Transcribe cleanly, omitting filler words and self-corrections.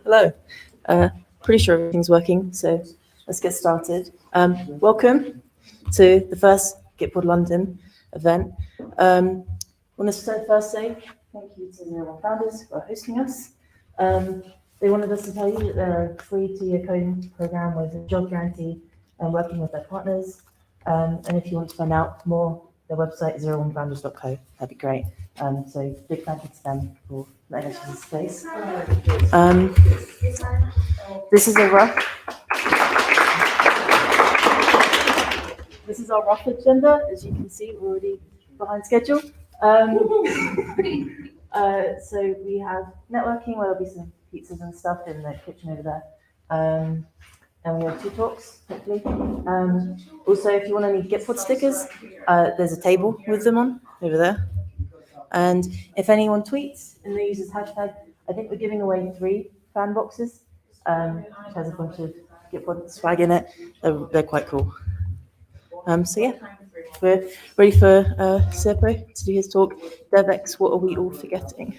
Hello. Pretty sure everything's working, so let's get started. Welcome to the first Gitpod London event. I want to first say thank you to the founders for hosting us. They wanted us to tell you that they're a free 2-year coding program with a job guarantee and working with their partners. And if you want to find out more, their website is 01founders.co. That'd be great. So big thank you to them for letting us use this space. This is our rough agenda. As you can see, we're already behind schedule. So we have networking where there'll be some pizzas and stuff in the kitchen over there. And we have 2 talks, hopefully. Also, if you want any Gitpod stickers, there's a table with them on over there. And if anyone tweets and they use this hashtag, I think we're giving away 3 fan boxes, which has a bunch of Gitpod swag in it. They're quite cool. So yeah, we're ready for Serpo to do his talk. DevX, what are we all forgetting?